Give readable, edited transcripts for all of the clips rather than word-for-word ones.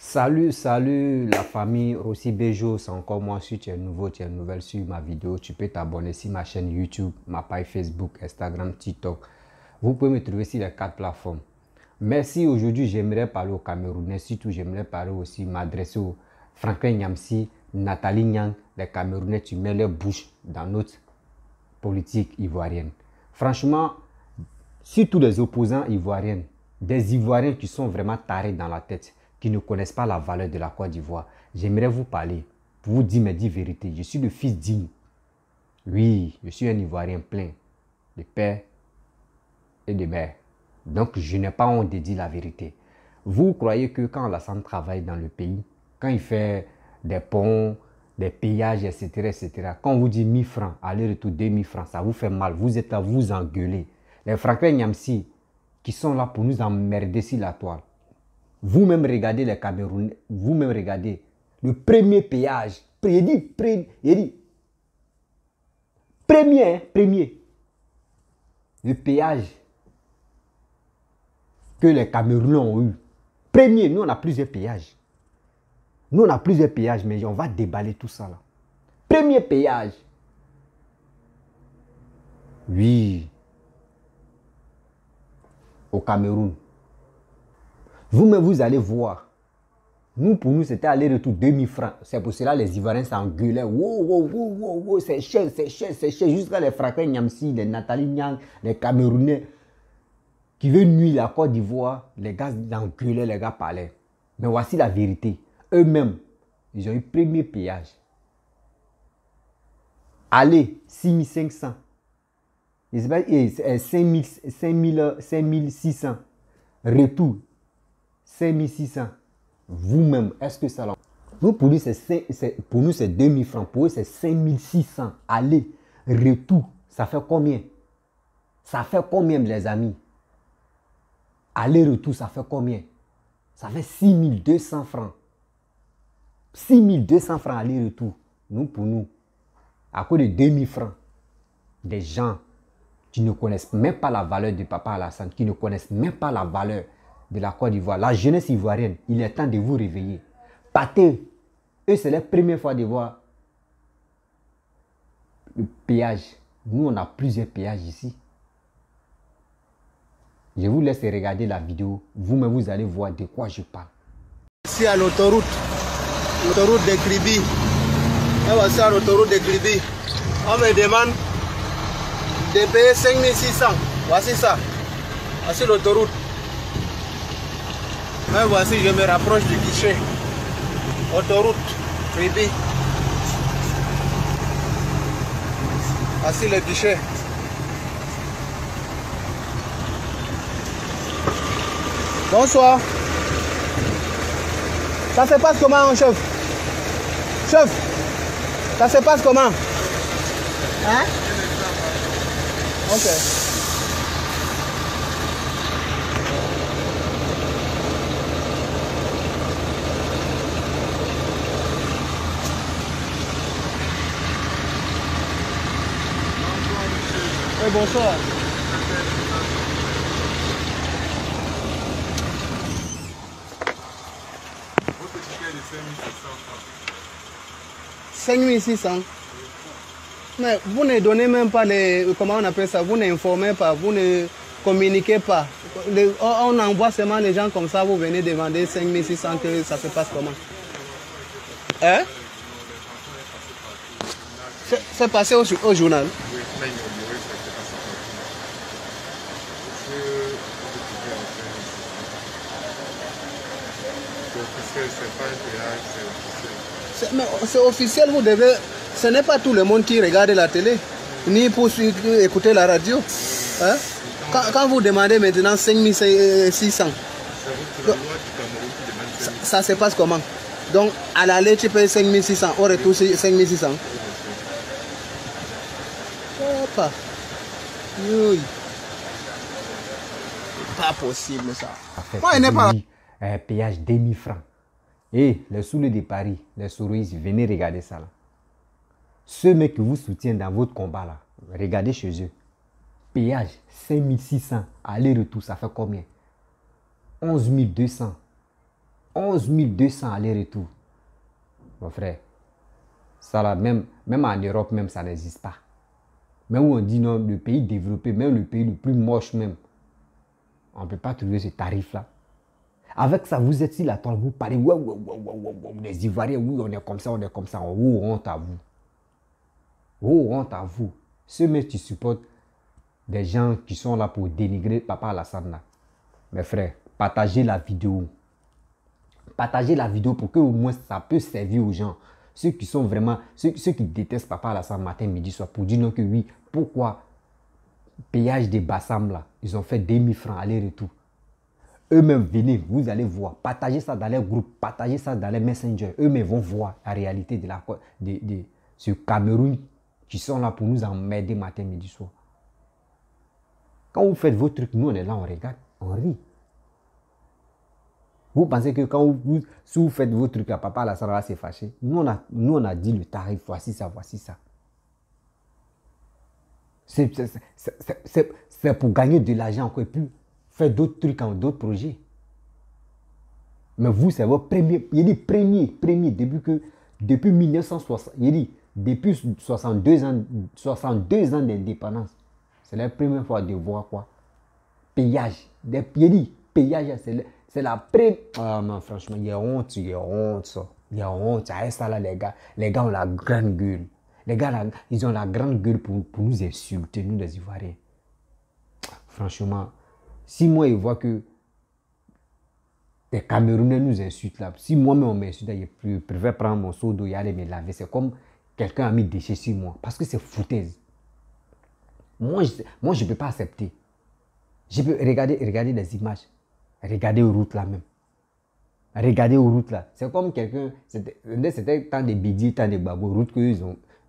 Salut la famille Rossi Bejo, c'est encore moi. Si tu es nouveau, tu es nouvelle sur ma vidéo, tu peux t'abonner sur ma chaîne YouTube, ma page Facebook, Instagram, TikTok. Vous pouvez me trouver sur les 4 plateformes. Merci. Aujourd'hui, j'aimerais parler aux Camerounais, surtout j'aimerais parler aussi, m'adresser aux Franklin Nyamsi, Nathalie Nyang, les Camerounais, tu mets leur bouche dans notre politique ivoirienne. Franchement, surtout les opposants ivoiriens, des Ivoiriens qui sont vraiment tarés dans la tête, qui ne connaissent pas la valeur de la Côte d'Ivoire. J'aimerais vous parler, pour vous dire mes 10 vérités. Je suis le fils digne. Oui, je suis un Ivoirien plein de père et de mère. Donc, je n'ai pas honte de dire la vérité. Vous croyez que quand Alassane travaille dans le pays, quand il fait des ponts, des péages, etc., quand on vous dit 1000 francs, aller-retour 2000 francs, ça vous fait mal. Vous êtes là, vous engueulez. Les Franklin Nyamsi qui sont là pour nous emmerder sur la toile. Vous-même regardez les Camerounais, vous-même regardez le premier péage. Il dit premier. Le péage que les Camerounais ont eu. Premier, nous on a plusieurs péages. Nous on a plusieurs péages, mais on va déballer tout ça là. Premier péage. Oui. Au Cameroun. Vous-même, vous allez voir. Nous, pour nous, c'était aller-retour 2000 francs. C'est pour cela que les Ivoiriens s'engueulaient. Wow, c'est cher. Jusqu'à les Franklin Nyamsi, les Nathalie Nyang, les Camerounais qui veulent nuire la Côte d'Ivoire. Les gars engueulaient, les gars parlaient. Mais voici la vérité. Eux-mêmes, ils ont eu premier péage. Aller, 6500. 5600. Retour, 5600. Vous-même, est-ce que ça... Nous, pour nous, c'est 2000 francs. Pour eux, c'est 5600. Aller, retour. Ça fait combien? Ça fait combien, les amis? Aller, retour, ça fait combien? Ça fait 6200 francs. 6200 francs aller, retour. Nous, pour nous, à cause de 2000 francs, des gens qui ne connaissent même pas la valeur de Papa Alassane, qui ne connaissent même pas la valeur de la Côte d'Ivoire. La jeunesse ivoirienne, il est temps de vous réveiller. Partez. Eux, c'est la première fois de voir le péage. Nous, on a plusieurs péages ici. Je vous laisse regarder la vidéo. Vous-même, vous allez voir de quoi je parle. Ici à l'autoroute de Kribi. Et voici à l'autoroute de Kribi. On me demande de payer 5600. Voici ça. Voici l'autoroute. Et voici, je me rapproche du guichet. Autoroute, Kribi. Voici le guichet. Bonsoir. Ça se passe comment, chef? Chef, ça se passe comment? Hein? Ok. Oui, bonsoir. Votre ticket est de 5600 francs. 5600. Mais vous ne donnez même pas les... Comment on appelle ça? Vous n'informez pas, vous ne communiquez pas. On envoie seulement les gens comme ça, vous venez demander 5600, que ça se passe comment? Hein? C'est passé au journal. Oui, là, il m'a dit, ça s'est passé. Monsieur, votre ticket est c'est officiel, c'est pas un péage, c'est officiel. Mais c'est officiel, vous devez... Ce n'est pas tout le monde qui regarde la télé, ni pour écouter la radio. Hein? Quand vous demandez maintenant 5600, C'est la loi du Cameroun qui demande 5600. ça se passe comment? Donc, à l'aller, tu payes 5600, au retour, 5600. Opa. Oui. Pas possible, ça. Moi, il n'est pas... Péage 2000 francs. Et les souleux de Paris, les souris, venez regarder ça là. Ceux mecs qui vous soutiennent dans votre combat là, regardez chez eux. Péage 5600, aller-retour, ça fait combien? 11 200. 11 200 aller-retour. Mon frère, ça là, même en Europe, même ça n'existe pas. Même où on dit non, le pays développé, même le pays le plus moche même, on ne peut pas trouver ce tarif-là. Avec ça, vous êtes sur la toile, vous parlez, ouais, les Ivoiriens, oui, on est comme ça, on est comme ça. Oh, honte à vous. Oh, honte à vous. Ceux mêmes qui supportent des gens qui sont là pour dénigrer Papa Alassane là. Mes frères, partagez la vidéo. Partagez la vidéo pour que au moins ça peut servir aux gens. Ceux qui sont vraiment, ceux qui détestent Papa Alassane matin, midi, soir, pour dire non que oui, pourquoi payage des Bassam là, ils ont fait 2000 francs aller-retour. Eux-mêmes, venez, vous allez voir. Partagez ça dans les groupes, partagez ça dans les messengers. Eux-mêmes vont voir la réalité de ce Cameroun qui sont là pour nous emmerder matin, midi, soir. Quand vous faites vos trucs, nous on est là, on regarde, on rit. Vous pensez que quand si vous faites vos trucs, à Papa Alassane va se fâcher. Nous on a dit le tarif, voici ça, voici ça. C'est pour gagner de l'argent encore plus. Faire d'autres trucs, d'autres projets. Mais vous, c'est votre premier. Il dit premier, depuis 1960. Il dit depuis 62 ans d'indépendance. C'est la première fois de voir quoi? Payage. Il dit payage, c'est la première. Ah non, franchement, il y a honte, ça. Il y a honte. À ça là, les gars ont la grande gueule. Les gars, là, ils ont la grande gueule pour nous insulter, nous les Ivoiriens. Franchement. Si moi, je vois que les Camerounais nous insultent là, si moi-même on m'insulte, je préfère prendre mon seau d'eau et aller me laver. C'est comme quelqu'un a mis des déchets sur moi. Parce que c'est foutaise. Moi, je ne peux pas accepter. Je peux regarder des images. Regarder aux routes là même. Regarder aux routes là. C'est comme quelqu'un. C'était tant de bidis, tant de babos. Routes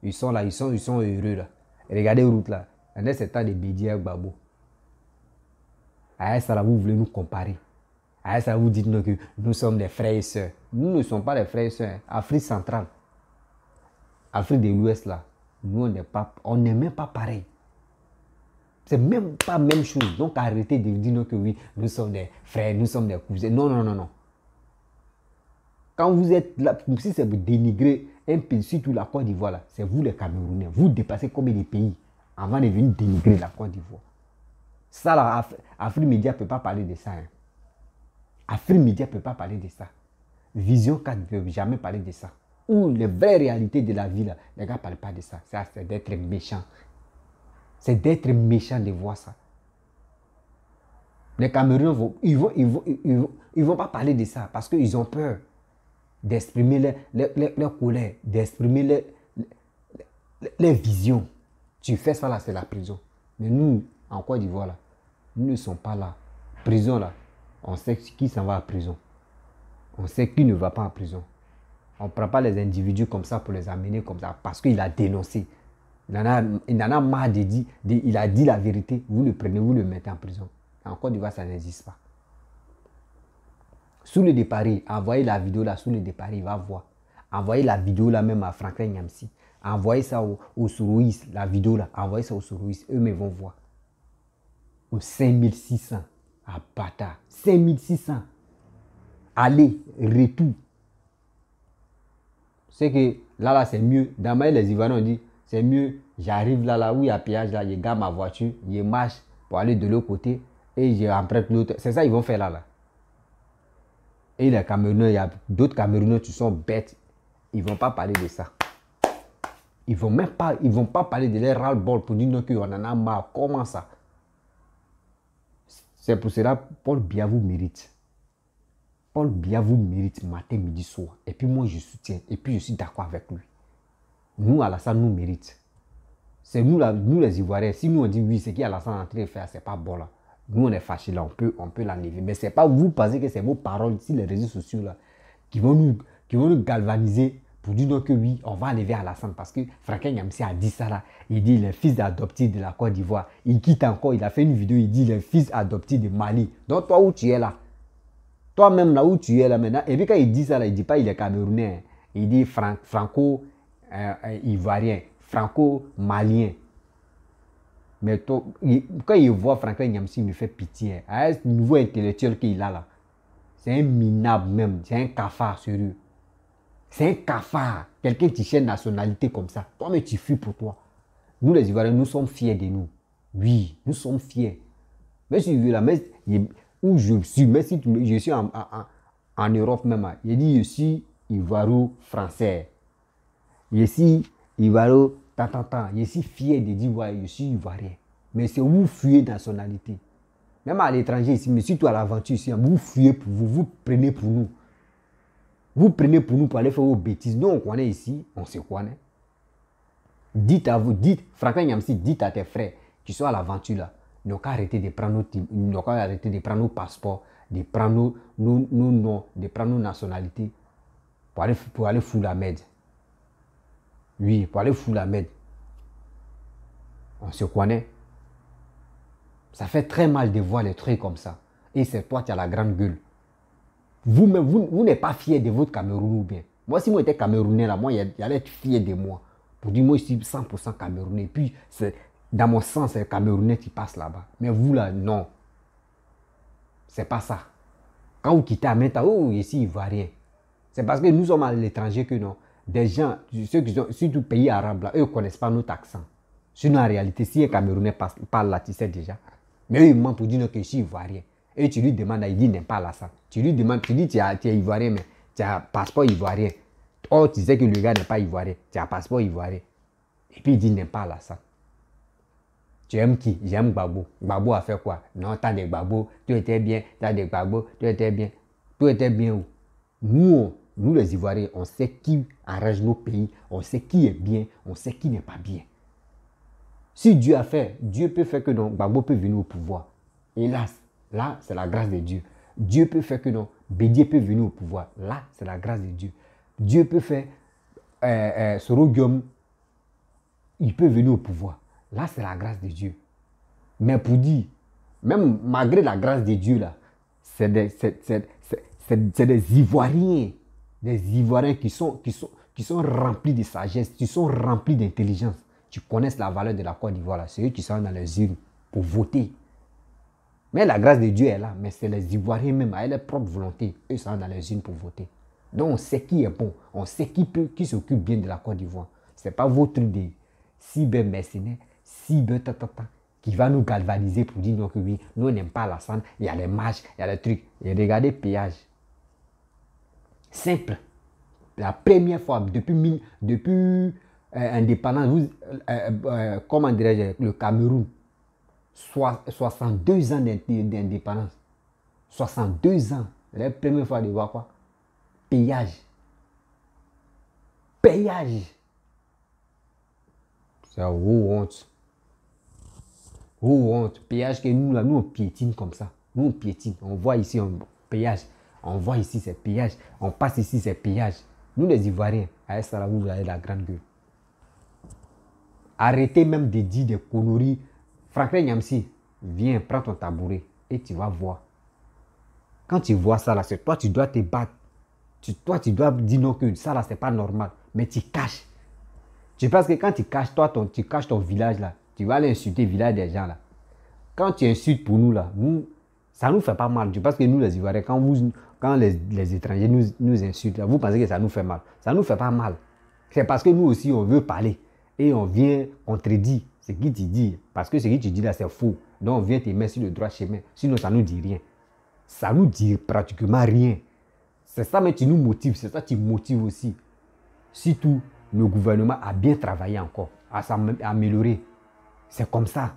ils sont là, ils sont heureux là. Regardez aux routes là. C'est tant de bidis et babos. À ça, là, vous voulez nous comparer. À ça, vous dites nous que nous sommes des frères et sœurs. Nous ne sommes pas des frères et sœurs. Afrique centrale, Afrique de l'Ouest, là, nous, on n'est même pas pareil. C'est même pas la même chose. Donc, arrêtez de dire nous que oui, nous sommes des frères, nous sommes des cousins. Non. Quand vous êtes là, si c'est pour dénigrer un pays, surtout la Côte d'Ivoire, là, c'est vous les Camerounais. Vous dépassez combien de pays avant de venir dénigrer la Côte d'Ivoire? Ça, là, Afrique Média ne peut pas parler de ça. Hein. Afrique Média ne peut pas parler de ça. Vision 4 ne peut jamais parler de ça. Ou les vraies réalités de la vie, là, les gars ne parlent pas de ça. Ça, c'est d'être méchant. C'est d'être méchant de voir ça. Les Camerounais, ils vont pas parler de ça parce qu'ils ont peur d'exprimer leur colère, d'exprimer leur vision. Tu fais ça, là, c'est la prison. Mais nous, en Côte d'Ivoire, là, nous ne sommes pas là. Prison, là, on sait qui s'en va à prison. On sait qui ne va pas en prison. On ne prend pas les individus comme ça pour les amener comme ça parce qu'il a dénoncé. Il en a marre de dire, il a dit la vérité. Vous le prenez, vous le mettez en prison. En Côte d'Ivoire, ça n'existe pas. Sous le départ, envoyez la vidéo là, sous le départ, il va voir. Envoyez la vidéo là même à Franklin Nyamsi. Envoyez ça au Sourouis, la vidéo là. Envoyez ça au Sourouis, eux-mêmes vont voir. Au 5600 à Bata. 5600. Aller, retour. C'est que là, c'est mieux. Dans les Ivoiriens, on dit, c'est mieux. J'arrive là où il y a péage, là, je garde ma voiture, je marche pour aller de l'autre côté et je emprunte l'autre. C'est ça qu'ils vont faire là. Et les Camerounais, il y a d'autres Camerounais qui sont bêtes. Ils ne vont pas parler de ça. Ils ne vont pas parler de leur ras-le-bol pour dire qu'on en a marre. Comment ça? C'est pour cela que Paul Biya vous mérite. Paul Biya vous mérite matin, midi, soir. Et puis moi, je soutiens. Et puis je suis d'accord avec lui. Nous, Alassane nous mérite. C'est nous, les Ivoiriens. Si nous on dit oui, c'est qui Alassane est en train de faire, c'est pas bon là. Nous, on est fâchés là, on peut l'enlever. Mais c'est pas vous pensez que c'est vos paroles sur les réseaux sociaux là qui vont nous galvaniser pour dire non que oui, on va enlever Alassane. Parce que Franklin Nyamsi a dit ça là. Il dit le fils adoptif de la Côte d'Ivoire. Il quitte encore, il a fait une vidéo, il dit le fils adoptif de Mali. Donc toi où tu es là, toi-même là où tu es là maintenant, et puis quand il dit ça là, il dit pas il est camerounais. Il dit franco-ivoirien, franco-malien. Mais quand il voit Franklin Nyamsi, il me fait pitié. À ce niveau intellectuel qu'il a là, C'est un minable même. C'est un cafard sérieux. C'est un cafard. Quelqu'un qui cherche nationalité comme ça. Toi, mais tu fuis pour toi. Nous, les Ivoiriens, nous sommes fiers de nous. Oui, nous sommes fiers. Mais si là, mais, où je suis, mais si je suis en Europe même, il dit je suis Ivoiro-français. Je suis Ivoiro, je suis fier de dire ouais, je suis Ivoirien. Mais c'est où fuyez nationalité. Même à l'étranger ici, mais surtout à l'aventure ici, vous fuyez pour vous, vous prenez pour nous. Vous prenez pour nous pour aller faire vos bêtises. Nous, on connaît ici, on se connaît. Dites à vous, Franklin Nyamsi, dites à tes frères qui sont à l'aventure là, ils n'ont qu'à arrêter de prendre nos passeports, de prendre nos noms, de prendre nos nationalités pour aller foutre la merde. Oui, pour aller foutre la merde. On se connaît. Ça fait très mal de voir les trucs comme ça. Et c'est toi qui as la grande gueule. Vous-même, vous n'êtes pas fier de votre Cameroun ou bien. Moi, si moi j'étais Camerounais, là, moi, j'allais être fier de moi. Pour dire, moi, je suis 100% Camerounais. Puis, dans mon sens, c'est Camerounais qui passe là-bas. Mais vous, là, non. C'est pas ça. Quand vous quittez Amenta, oh, ici, Ivoirien. C'est parce que nous sommes à l'étranger que non. Des gens, ceux qui sont, surtout pays arabes, là, eux ne connaissent pas notre accent. Sinon, en réalité, si un Camerounais parle là, tu sais déjà. Mais eux, ils mentent pour dire que je suis Ivoirien. Et tu lui demandes, il dit n'aime pas l'accent. Tu lui demandes, tu dis tu es Ivoirien, mais tu as un passeport ivoirien. Oh, tu sais que le gars n'est pas Ivoirien. Tu as un passeport ivoirien. Et puis il dit n'aime pas l'accent. Tu aimes qui? J'aime Gbagbo. Gbagbo a fait quoi? Non, t'as des Gbagbo, tu étais bien, t'as des Gbagbo, tu étais bien. Tu étais bien où? Nous les Ivoiriens, on sait qui arrange nos pays, on sait qui est bien, on sait qui n'est pas bien. Si Dieu a fait, Dieu peut faire que non, Gbagbo peut venir au pouvoir. Hélas, là, c'est la grâce de Dieu. Dieu peut faire que non, Bédié peut venir au pouvoir. Là, c'est la grâce de Dieu. Dieu peut faire Soro Guillaume, il peut venir au pouvoir. Là, c'est la grâce de Dieu. Mais pour dire, même malgré la grâce de Dieu, là, c'est des Ivoiriens. Des Ivoiriens qui sont remplis de sagesse, qui sont remplis d'intelligence. Tu connais la valeur de la Côte d'Ivoire. C'est eux qui sont dans les urnes pour voter. Mais la grâce de Dieu est là. Mais c'est les Ivoiriens même, avec leur propre volonté. Eux sont dans les urnes pour voter. Donc on sait qui est bon. On sait qui s'occupe bien de la Côte d'Ivoire. Ce n'est pas votre truc de cyber-mercenaires, cyber-tatata, qui va nous galvaniser pour dire non, que oui, nous on n'aime pas la scène, il y a les marches, il y a les trucs. Et regardez péage. Simple. La première fois, depuis indépendance, comment dirais-je, le Cameroun, 62 ans d'indépendance. 62 ans. La première fois de voir quoi? Péage. Péage. C'est honte. Honte. Péage que nous, là, nous, on piétine comme ça. Nous, on piétine. On voit ici un péage. On voit ici, c'est péage. On passe ici, c'est péage. Nous, les Ivoiriens, à ça, là, vous avez la grande gueule. Arrêtez même de dire des conneries. Franklin Nyamsi, viens, prends ton tabouret et tu vas voir. Quand tu vois ça, là, c'est toi, tu dois te battre. Toi, tu dois dire non, que ça, là, c'est pas normal. Mais tu caches. Tu penses que quand tu caches, tu caches ton village, là, tu vas aller insulter le village des gens, là. Quand tu insultes pour nous, là, ça nous fait pas mal. Tu penses que nous, les Ivoiriens, quand les étrangers nous insultent, là, vous pensez que ça nous fait mal. Ça nous fait pas mal. C'est parce que nous aussi, on veut parler. Et on vient contredire ce qui te dit. Parce que ce que tu dis là, c'est faux. Donc on vient te mettre sur le droit chemin. Sinon, ça ne nous dit rien. Ça nous dit pratiquement rien. C'est ça, mais tu nous motives. C'est ça qui motive aussi. Surtout, le gouvernement a bien travaillé encore, à s'améliorer. C'est comme ça.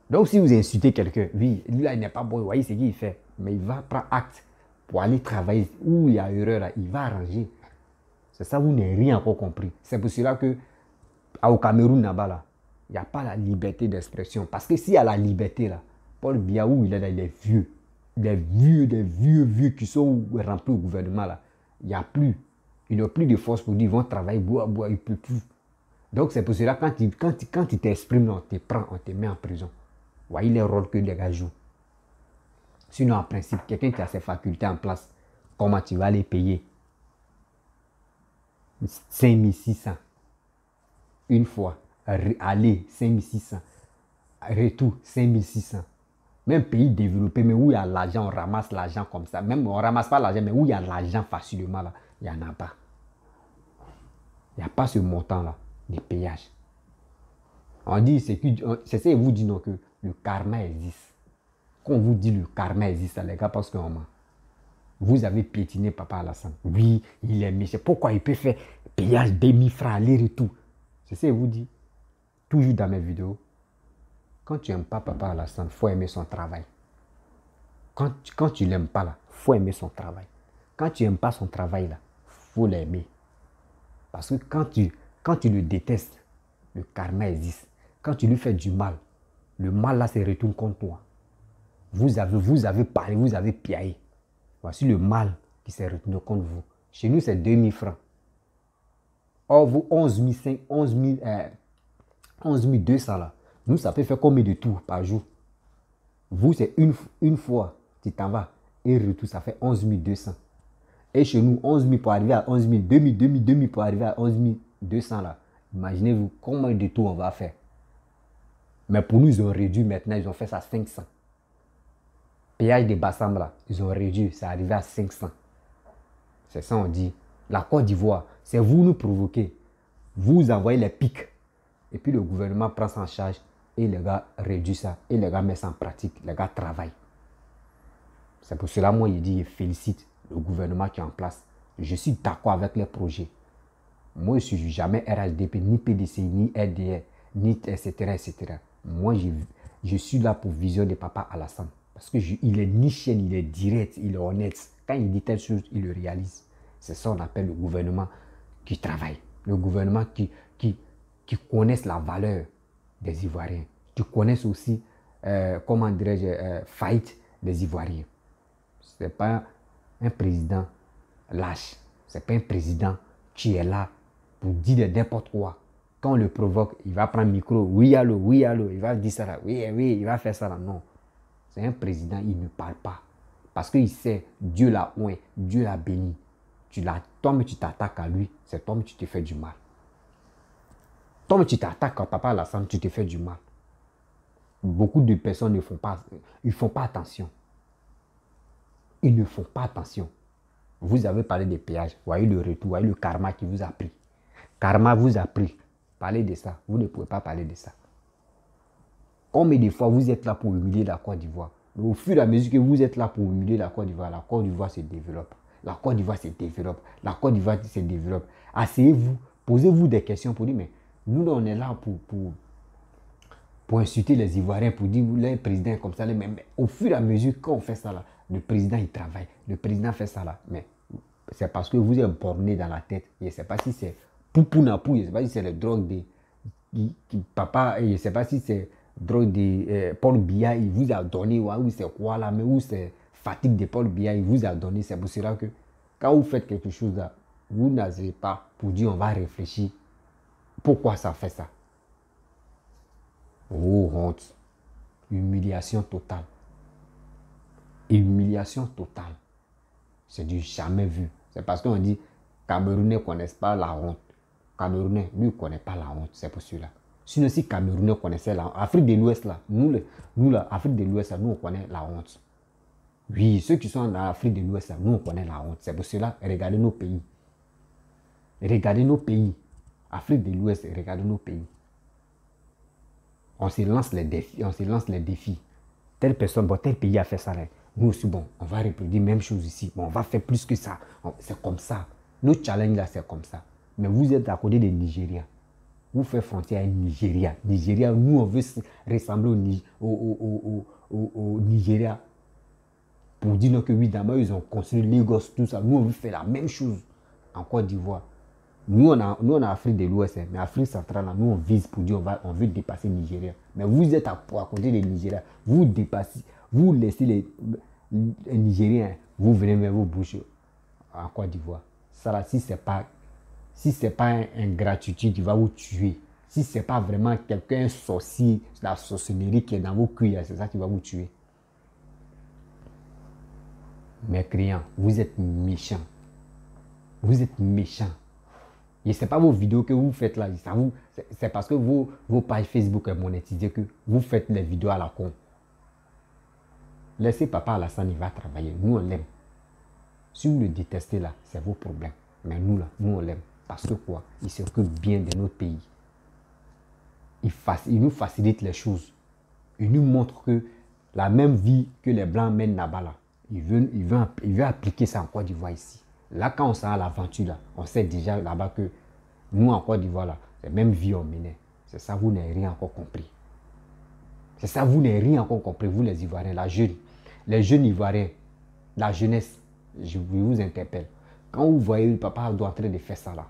Donc si vous insultez quelqu'un, oui, lui là, il n'est pas bon, vous voyez ce qu'il fait. Mais il va prendre acte pour aller travailler. Où il y a erreur, là, il va arranger. C'est ça, vous n'avez rien encore compris. C'est pour cela que au Cameroun, là-bas, là, il n'y a pas la liberté d'expression. Parce que s'il y a la liberté, là, Paul Biya, où il est là, il est vieux. Des vieux qui sont remplis au gouvernement, là. Il n'y a plus. Ils n'ont plus de force pour dire, ils vont travailler, boire, ils ne peuvent plus. Donc c'est pour cela, quand tu t'exprimes, on te prend, on te met en prison. Vous voyez les rôles que les gars jouent. Sinon, en principe, quelqu'un qui a ses facultés en place, comment tu vas les payer? 5600. Une fois. Aller, 5600. Retour, 5600. Même pays développé, mais où il y a l'argent, on ramasse l'argent comme ça. Même on ne ramasse pas l'argent, mais où il y a l'argent facilement, là, il n'y en a pas. Il n'y a pas ce montant-là de péage. On dit, c'est ça, vous dit non, que le karma existe. Quand on vous dit le karma existe, les gars, parce que vous avez piétiné Papa Alassane. Oui, il est méchant. Pourquoi il peut faire péage 2000 francs aller-retour? C'est ça, vous dit. Toujours dans mes vidéos. Quand tu n'aimes pas Papa Alassane, il faut aimer son travail. Quand tu ne l'aimes pas, là, il faut aimer son travail. Quand tu n'aimes pas son travail, là, il faut l'aimer. Parce que quand tu le détestes, le karma existe. Quand tu lui fais du mal, le mal là se retourne contre toi. Vous avez parlé, vous avez piaillé. Voici le mal qui s'est retourné contre vous. Chez nous, c'est 2000 francs. Or, vous, 11 200 là. Nous, ça peut faire combien de tours par jour? Vous, c'est une fois, tu t'en vas. Et retour, ça fait 11 200. Et chez nous, 11 000 pour arriver à 11 000, 2000 pour arriver à 11 200 là. Imaginez-vous combien de tours on va faire. Mais pour nous, ils ont réduit maintenant, ils ont fait ça à 500. Péage de Bassam là, ils ont réduit, c'est arrivé à 500. C'est ça on dit. La Côte d'Ivoire, c'est vous nous provoquez. Vous envoyez les pics. Et puis le gouvernement prend ça en charge et les gars réduisent ça. Et les gars mettent ça en pratique. Les gars travaillent. C'est pour cela, moi, je dis, je félicite le gouvernement qui est en place. Je suis d'accord avec les projets. Moi, je ne suis jamais RHDP, ni PDC, ni RDR, ni etc. etc. Moi, je suis là pour vision de Papa Alassane. Parce qu'il est niché, il est direct, il est honnête. Quand il dit telle chose, il le réalise. C'est ça qu'on appelle le gouvernement qui travaille. Le gouvernement qui connaisse la valeur des Ivoiriens. Qui connaisse aussi, comment dirais-je, faillite des Ivoiriens. Ce n'est pas un président lâche. Ce n'est pas un président qui est là pour dire n'importe quoi. Quand on le provoque, il va prendre le micro. Oui, allô, il va dire ça là. Oui, il va faire ça là. Non. C'est un président, il ne parle pas. Parce qu'il sait, Dieu l'a oint, Dieu l'a béni. Toi-même, tu t'attaques à lui, c'est toi-même, tu te fais du mal. Toi-même, tu t'attaques à Papa Alassane, tu te fais du mal. Beaucoup de personnes ne font pas, ils font pas attention. Ils ne font pas attention. Vous avez parlé des péages, voyez le retour, voyez le karma qui vous a pris. Karma vous a pris. Parlez de ça, vous ne pouvez pas parler de ça. Combien de fois vous êtes là pour humilier la Côte d'Ivoire? Au fur et à mesure que vous êtes là pour humilier la Côte d'Ivoire se développe. La Côte d'Ivoire se développe. La Côte d'Ivoire se développe. Asseyez-vous, posez-vous des questions pour dire, mais nous, on est là pour insulter les Ivoiriens, pour dire, les présidents comme ça. Mais au fur et à mesure, quand on fait ça, là, le président, il travaille. Le président fait ça, là. Mais c'est parce que vous êtes borné dans la tête. Je ne sais pas si c'est poupounapou, je ne sais pas si c'est le drogue de papa, je ne sais pas si c'est drogue de Paul Biya, il vous a donné, ou c'est quoi là, mais où c'est fatigue de Paul Biya, il vous a donné. C'est pour cela que quand vous faites quelque chose là, vous n'avez pas pour dire on va réfléchir pourquoi ça fait ça. Oh, honte. Humiliation totale. Humiliation totale. C'est du jamais vu. C'est parce qu'on dit Camerounais ne connaissent pas la honte. Camerounais, lui, ne connaît pas la honte. C'est pour cela. Sinon, si Camerounais connaissait la honte, Afrique de l'Ouest, là, nous là, Afrique de l'Ouest, là, nous, on connaît la honte. Oui, ceux qui sont en Afrique de l'Ouest, là, nous, on connaît la honte. C'est pour cela, regardez nos pays. Regardez nos pays. Afrique de l'Ouest, regardez nos pays. On se lance les défis. Telle personne, bon, tel pays a fait ça. Là. Nous aussi, bon, on va reproduire la même chose ici. Bon, on va faire plus que ça. C'est comme ça. Nos challenges là, c'est comme ça. Mais vous êtes à côté de Nigeria. Vous faites frontière à Nigeria. Nigeria, nous, on veut ressembler au Nigeria. Pour dire que oui, d'abord, ils ont construit Lagos, tout ça. Nous, on veut faire la même chose en Côte d'Ivoire. Nous, on a Afrique de l'Ouest, mais Afrique centrale, nous, on vise pour dire on veut dépasser le Nigeria. Mais vous êtes à côté de Nigeria. Vous dépassez, vous laissez les Nigériens, vous venez vers vos bouches en Côte d'Ivoire. Ça là, si c'est pas un gratuit qui va vous tuer, si c'est pas vraiment quelqu'un sorcier, la sorcellerie qui est dans vos cuillères, c'est ça qui va vous tuer. Mes clients, vous êtes méchants. Vous êtes méchants. Et ce n'est pas vos vidéos que vous faites là. C'est parce que vos pages Facebook sont monétisées que vous faites les vidéos à la con. Laissez papa Alassane, il va travailler. Nous, on l'aime. Si vous le détestez là, c'est vos problèmes. Mais nous là, nous on l'aime. Parce que quoi? Il s'occupe bien de notre pays. Il nous facilite les choses. Il nous montre que la même vie que les Blancs mènent là-bas, là, il veut appliquer ça en Côte d'Ivoire ici. Là, quand on sent à l'aventure, là, on sait déjà là-bas que nous, en Côte d'Ivoire, là, c'est la même vie on menait. C'est ça, vous n'avez rien encore compris. C'est ça, vous n'avez rien encore compris, vous les Ivoiriens, les jeunes Ivoiriens, la jeunesse, je vous interpelle. Quand vous voyez le papa doit en train de faire ça là,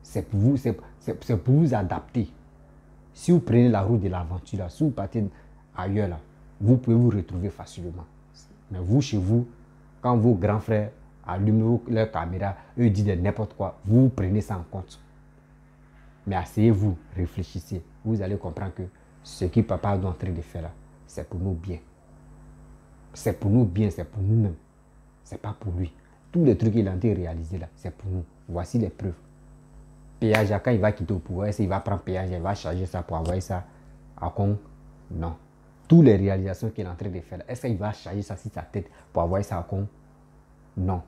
c'est pour vous adapter. Si vous prenez la route de l'aventure là, si vous partez ailleurs là, vous pouvez vous retrouver facilement. Mais vous, chez vous, quand vos grands frères allument leur caméra, eux disent n'importe quoi, vous prenez ça en compte. Mais asseyez-vous, réfléchissez. Vous allez comprendre que ce que papa est en train de faire là, c'est pour nous bien. C'est pour nous bien, c'est pour nous-mêmes. C'est pas pour lui. Tous les trucs qu'il a été réalisés là, c'est pour nous. Voici les preuves. Péage, quand il va quitter au pouvoir, il va prendre péage, il va charger ça pour envoyer ça à Congo. Non. Toutes les réalisations qu'il est en train de faire, est-ce qu'il va charger ça sur sa tête pour envoyer ça à Congo? Non.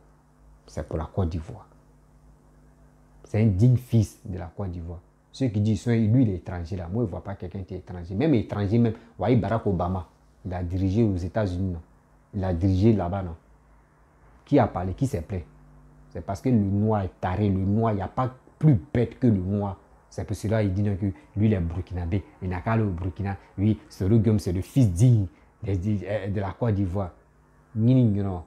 C'est pour la Côte d'Ivoire. C'est un digne fils de la Côte d'Ivoire. Ceux qui disent, lui, il est étranger là. Moi, je ne vois pas quelqu'un qui est étranger. Même étranger, même. Vous voyez, Barack Obama, il a dirigé aux États-Unis, non? Il a dirigé là-bas, non? Qui a parlé? Qui s'est plaint? C'est parce que le noir est taré. Le noir, il n'y a pas plus bête que le noir. C'est pour cela qu'il dit que lui, il est burkinabé. Il n'a qu'à aller au Burkina. Lui, c'est le fils digne de la Côte d'Ivoire. Non.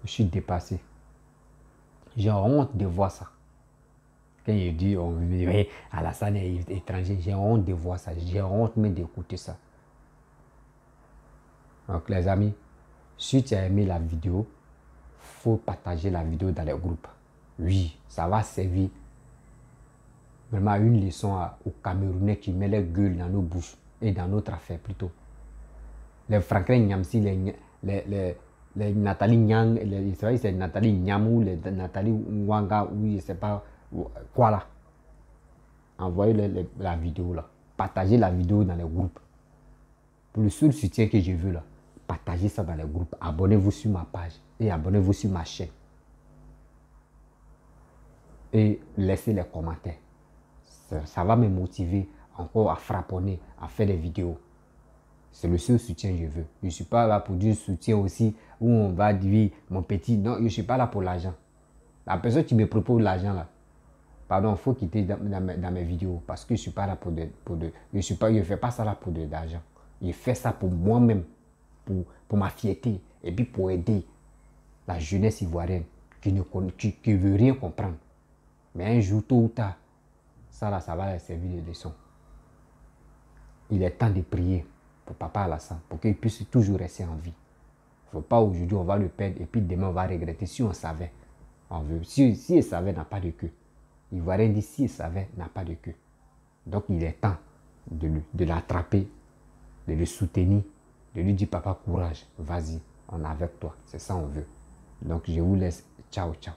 Je suis dépassé. J'ai honte de voir ça. Quand il dit, Alassane est étranger, j'ai honte de voir ça. J'ai honte même d'écouter ça. Donc, les amis, si tu as aimé la vidéo, il faut partager la vidéo dans les groupes. Oui, ça va servir vraiment une leçon aux Camerounais qui mettent les gueules dans nos bouches et dans notre affaire plutôt. Les Franklin Nyamsi, les Nathalie Nyang, c'est Nathalie Nyamou, les Nathalie Nwanga, oui, je ne sais pas quoi là. Envoyez la vidéo là. Partagez la vidéo dans les groupes. Pour le seul soutien que je veux là, partagez ça dans les groupes. Abonnez-vous sur ma page et abonnez-vous sur ma chaîne. Et laissez les commentaires. Ça va me motiver encore à frapponner, à faire des vidéos. C'est le seul soutien que je veux. Je ne suis pas là pour du soutien aussi où on va dire mon petit. Non, je ne suis pas là pour l'argent. La personne qui me propose l'argent là, pardon, il faut quitter dans mes vidéos parce que je ne suis pas là pour je ne fais pas ça là pour de l'argent. Je fais ça pour moi-même, pour ma fierté et puis pour aider la jeunesse ivoirienne qui ne veut rien comprendre. Mais un jour, tôt ou tard, ça là, ça va leur servir de leçon. Il est temps de prier pour papa Alassane, pour qu'il puisse toujours rester en vie. Il ne faut pas aujourd'hui, on va le perdre et puis demain, on va regretter. Si on savait, on veut. Si il savait, n'a pas de queue. Ivoirien dit, si il savait, n'a pas de queue. Donc, il est temps de l'attraper, de le soutenir, de lui dire, papa, courage, vas-y, on est avec toi. C'est ça on veut. Donc, je vous laisse. Ciao, ciao.